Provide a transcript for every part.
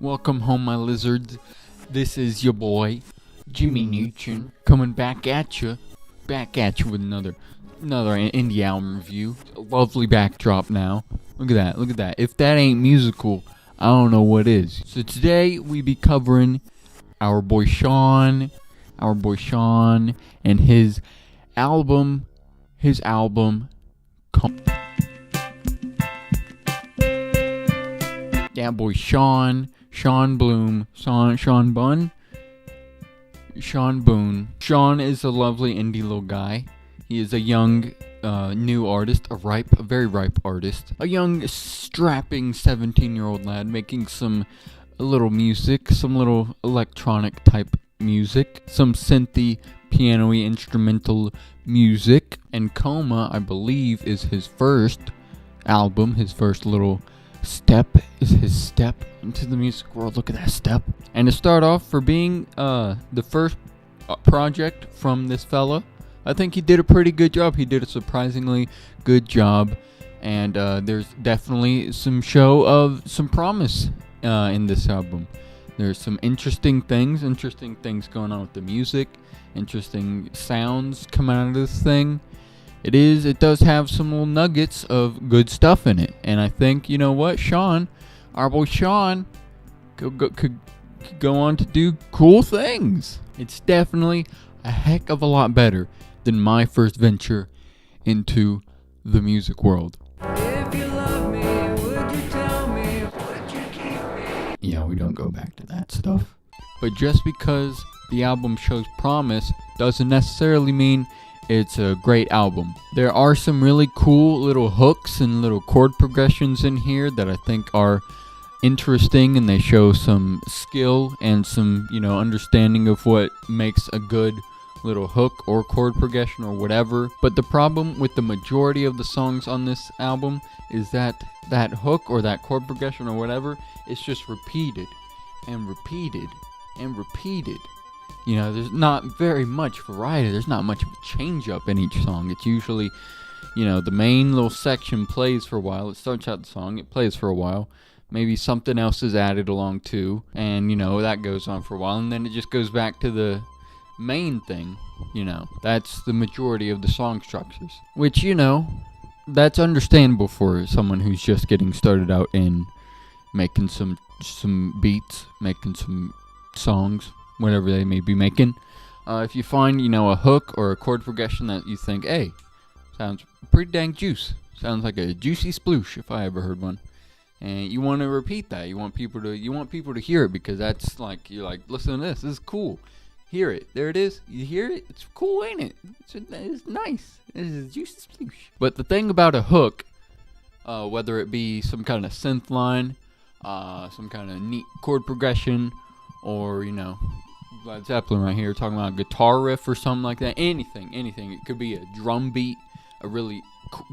Welcome home, my lizards. This is your boy, Jimmy Neutron, coming back at you with another indie album review. A lovely backdrop now. Look at that. If that ain't musical, I don't know what is. So today we be covering our boy Shaun, and his album, Koma. Yeah, boy Shaun Bun. Shaun is a lovely indie little guy. He is a young, new artist, a very ripe artist. A young, strapping 17-year-old lad making some little music, some little electronic type music, some synthy, piano-y, instrumental music. And Koma, I believe, is his first album, his first little step into the music world. Look at that step. And to start off, for being the first project from this fella, I think he did a pretty good job. He did a surprisingly good job, and there's definitely some show of some promise in this album. There's some interesting things going on with the music, interesting sounds coming out of this thing. It does have some little nuggets of good stuff in it. And I think, you know what, our boy Shaun, could go on to do cool things. It's definitely a heck of a lot better than my first venture into the music world. If you love me, would you tell me, would you keep me? Yeah, we don't go back to that stuff. But just because the album shows promise doesn't necessarily mean it's a great album. There are some really cool little hooks and little chord progressions in here that I think are interesting, and they show some skill and some, understanding of what makes a good little hook or chord progression or whatever. But the problem with the majority of the songs on this album is that hook or that chord progression or whatever is just repeated and repeated and repeated. There's not very much variety. There's not much of a change up in each song. It's usually, the main little section plays for a while. It starts out the song, it plays for a while. Maybe something else is added along too, and that goes on for a while, and then it just goes back to the main thing. That's the majority of the song structures, which that's understandable for someone who's just getting started out in making some beats, making some songs, whatever they may be making. If you find a hook or a chord progression that you think, hey, sounds pretty dang juice, sounds like a juicy sploosh if I ever heard one, and you want to repeat that, you want people to hear it, because that's like, you're like, listen to this is cool, hear it, there it is, you hear it, it's cool, ain't it? It's nice, it's a juicy sploosh. But the thing about a hook, whether it be some kind of synth line, some kind of neat chord progression, or Led Zeppelin right here talking about a guitar riff or something like that, anything. It could be a drum beat, a really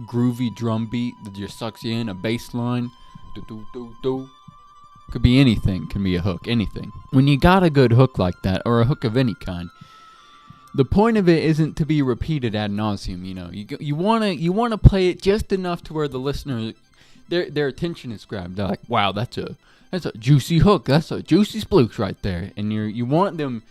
groovy drum beat that just sucks you in, a bass line, could be anything, can be a hook, anything. When you got a good hook like that, or a hook of any kind, the point of it isn't to be repeated ad nauseum. You wanna play it just enough to where the listener, their attention is grabbed. They're like, wow, that's a juicy hook. That's a juicy sploosh right there. And you want to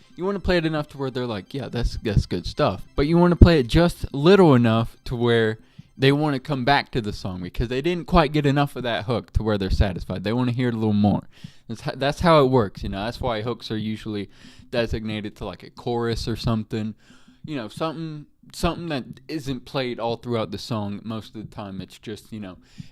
play it enough to where they're like, yeah, that's good stuff. But you want to play it just little enough to where they want to come back to the song, because they didn't quite get enough of that hook to where they're satisfied. They want to hear it a little more. That's how it works. That's why hooks are usually designated to like a chorus or something. Something that isn't played all throughout the song most of the time. It's just,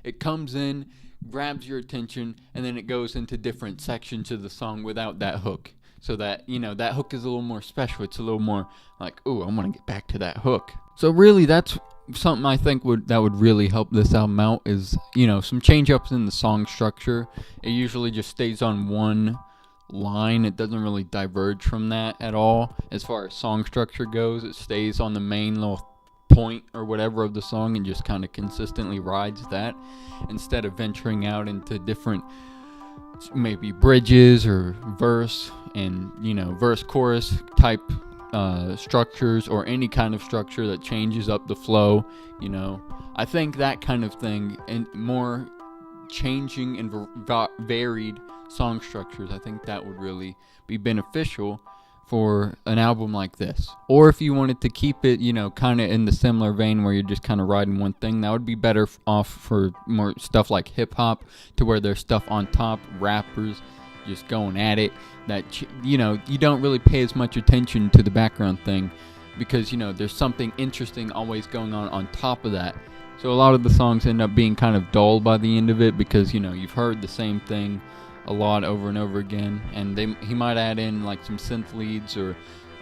it comes in, grabs your attention, and then it goes into different sections of the song without that hook, so that that hook is a little more special. It's a little more like, ooh, I want to get back to that hook. So really, that's something I think would really help this album out, is some change ups in the song structure. It usually just stays on one line. It doesn't really diverge from that at all as far as song structure goes. It stays on the main little point or whatever of the song and just kind of consistently rides that, instead of venturing out into different maybe bridges or verse and verse chorus type structures, or any kind of structure that changes up the flow. I think that kind of thing, and more changing and varied song structures. I think that would really be beneficial for an album like this. Or if you wanted to keep it, kind of in the similar vein where you're just kind of riding one thing, that would be better off for more stuff like hip hop, to where there's stuff on top, rappers just going at it, that you don't really pay as much attention to the background thing, because there's something interesting always going on top of that. So a lot of the songs end up being kind of dull by the end of it, because you've heard the same thing a lot over and over again, and he might add in like some synth leads or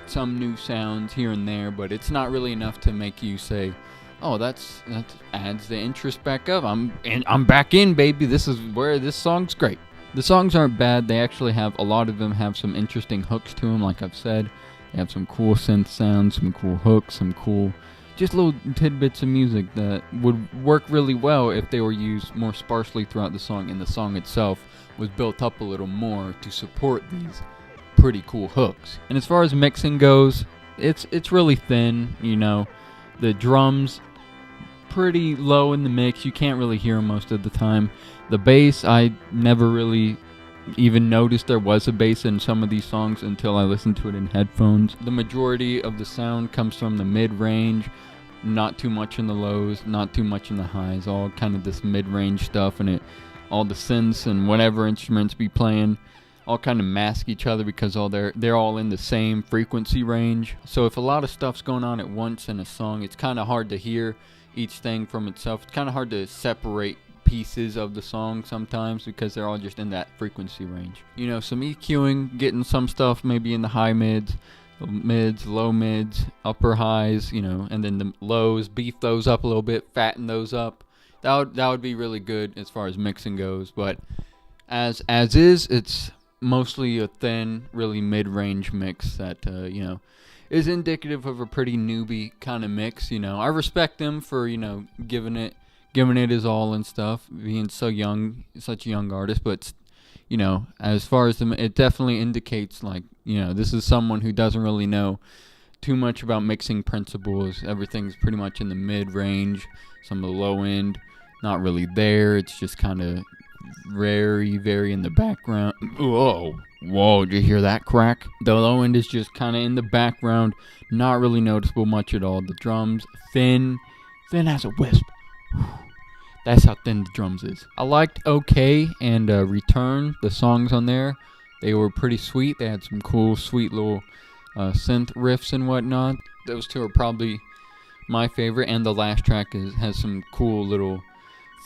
some new sounds here and there, but it's not really enough to make you say, oh, that adds the interest back up. I'm back in, baby. This is where this song's great. The songs aren't bad. They actually a lot of them have some interesting hooks to them, like I've said. They have some cool synth sounds, some cool hooks, some cool just little tidbits of music that would work really well if they were used more sparsely throughout the song, and the song itself was built up a little more to support these pretty cool hooks. And as far as mixing goes, it's really thin. The drums pretty low in the mix. You can't really hear them most of the time. The bass, I never really even noticed there was a bass in some of these songs until I listened to it in headphones. The majority of the sound comes from the mid-range, not too much in the lows, not too much in the highs, all kind of this mid-range stuff, and all the synths and whatever instruments be playing all kind of mask each other, because they're all in the same frequency range. So if a lot of stuff's going on at once in a song, it's kind of hard to hear each thing from itself. It's kind of hard to separate pieces of the song sometimes, because they're all just in that frequency range. Some EQing, getting some stuff maybe in the high mids, low mids, upper highs, and then the lows, beef those up a little bit, fatten those up. That would be really good as far as mixing goes. But as is, it's mostly a thin, really mid-range mix that is indicative of a pretty newbie kind of mix. I respect them for giving it his all and stuff, being so young, such a young artist. But as far as it definitely indicates, like, this is someone who doesn't really know too much about mixing principles. Everything's pretty much in the mid-range, some of the low end not really there. It's just kind of very in the background. Whoa, did you hear that crack? The low end is just kind of in the background, not really noticeable much at all. The drums, thin as a wisp. That's how thin the drums is. I liked OK and Return, the songs on there. They were pretty sweet. They had some cool, sweet little synth riffs and whatnot. Those two are probably my favorite, and the last track has some cool little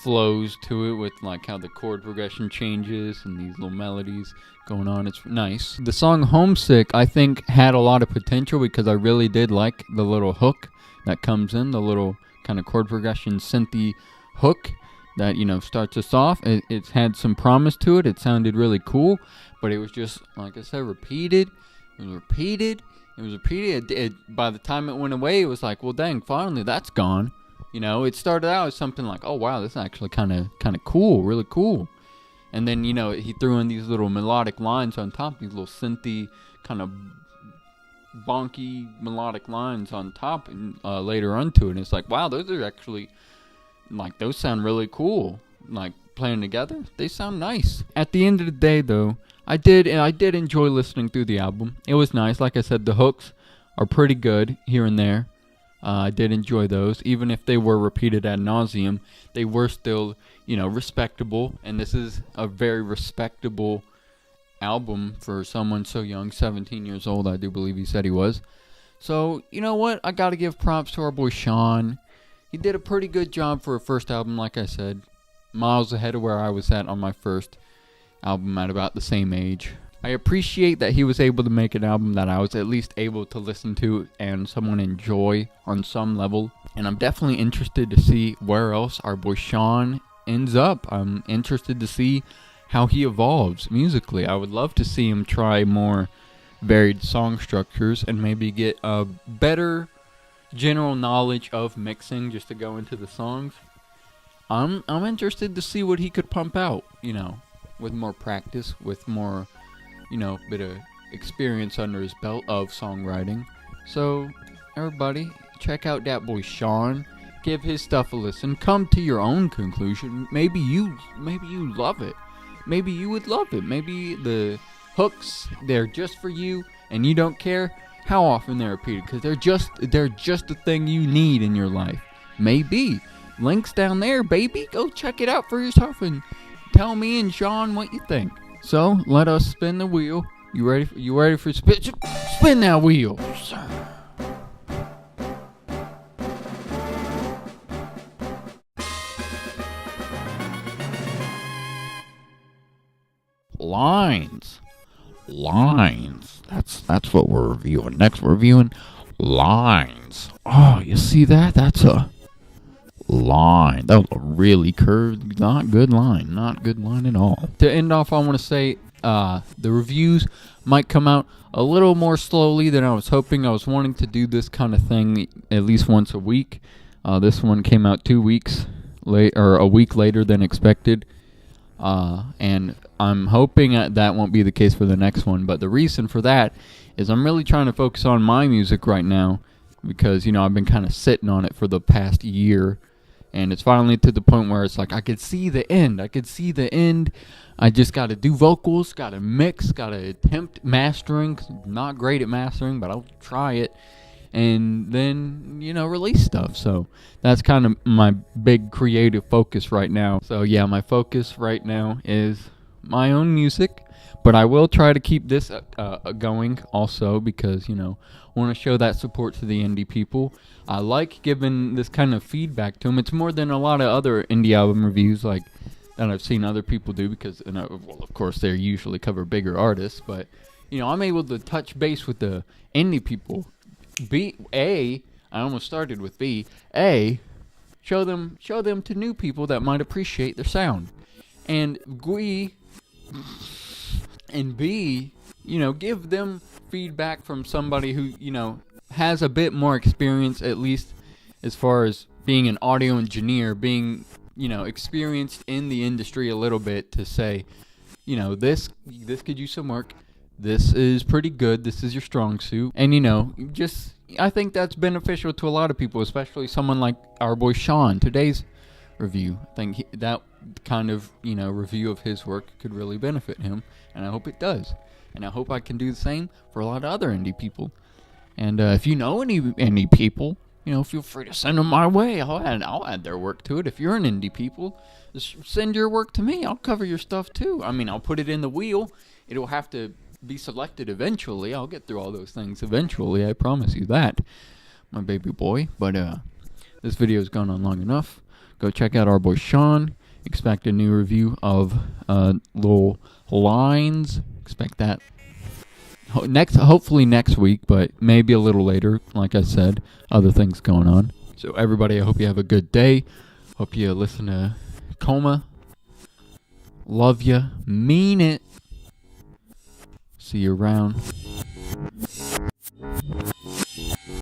flows to it, with like how the chord progression changes and these little melodies going on. It's nice. The song Homesick, I think, had a lot of potential, because I really did like the little hook that comes in, the little kind of chord progression synthy hook that starts us off. It had some promise to it. It sounded really cool, but it was just, like I said, repeated. By the time it went away, it was like, well, dang, finally that's gone. It started out as something like, oh wow, this is actually kind of cool, really cool. And then he threw in these little melodic lines on top, these little synthy kind of bonky melodic lines on top, and later onto it. And it's like, wow, those are actually, like, those sound really cool. Like, playing together, they sound nice. At the end of the day, though, I did enjoy listening through the album. It was nice. Like I said, the hooks are pretty good here and there. I did enjoy those. Even if they were repeated ad nauseum, they were still, respectable. And this is a very respectable album for someone so young, 17 years old, I do believe he said he was. So, you know what? I gotta give props to our boy Shaun. He did a pretty good job for a first album, like I said. Miles ahead of where I was at on my first album at about the same age. I appreciate that he was able to make an album that I was at least able to listen to and someone enjoy on some level. And I'm definitely interested to see where else our boy Shaun ends up. I'm interested to see how he evolves musically. I would love to see him try more varied song structures and maybe get a better general knowledge of mixing just to go into the songs. I'm interested to see what he could pump out, with more practice, with more bit of experience under his belt of songwriting. So, everybody, check out that boy Shaun. Give his stuff a listen. Come to your own conclusion. Maybe you love it. maybe you would love it. Maybe the hooks, they're just for you and you don't care how often they're repeated, because they're just the thing you need in your life. Maybe. Links down there, baby. Go check it out for yourself and tell me and Shaun what you think. So let us spin the wheel. You ready for spin that wheel? Lines. That's what we're reviewing. Next we're reviewing lines. Oh, you see that? That's a line. That was a really curved, not good line at all. To end off, I want to say the reviews might come out a little more slowly than I was hoping. I was wanting to do this kind of thing at least once a week. This one came out 2 weeks late, or a week later than expected. And I'm hoping that won't be the case for the next one. But the reason for that is I'm really trying to focus on my music right now, because, I've been kind of sitting on it for the past year. And it's finally to the point where it's like, I could see the end. I just got to do vocals, got to mix, got to attempt mastering. 'Cause I'm not great at mastering, but I'll try it. And then, release stuff. So that's kind of my big creative focus right now. So yeah, my focus right now is my own music. But I will try to keep this going also, because, I want to show that support to the indie people. I like giving this kind of feedback to them. It's more than a lot of other indie album reviews that I've seen other people do, because, of course, they usually cover bigger artists. But, I'm able to touch base with the indie people. I almost started with B. Show them to new people that might appreciate their sound. And B, give them feedback from somebody who, has a bit more experience, at least as far as being an audio engineer, being, experienced in the industry a little bit, to say, this could use some work. This is pretty good. This is your strong suit. And, I think that's beneficial to a lot of people, especially someone like our boy Shaun. Today's review, I think that kind of, review of his work could really benefit him. And I hope it does. And I hope I can do the same for a lot of other indie people. And if you know any indie people, feel free to send them my way. I'll add their work to it. If you're an indie people, just send your work to me. I'll cover your stuff too. I'll put it in the wheel. It'll have to be selected eventually. I'll get through all those things eventually. I promise you that, my baby boy. But this video's gone on long enough. Go check out our boy Shaun. Expect a new review of little lines. Expect that hopefully next week, but maybe a little later. Like I said, other things going on. So everybody, I hope you have a good day. Hope you listen to Koma. Love ya. Mean it. See you around.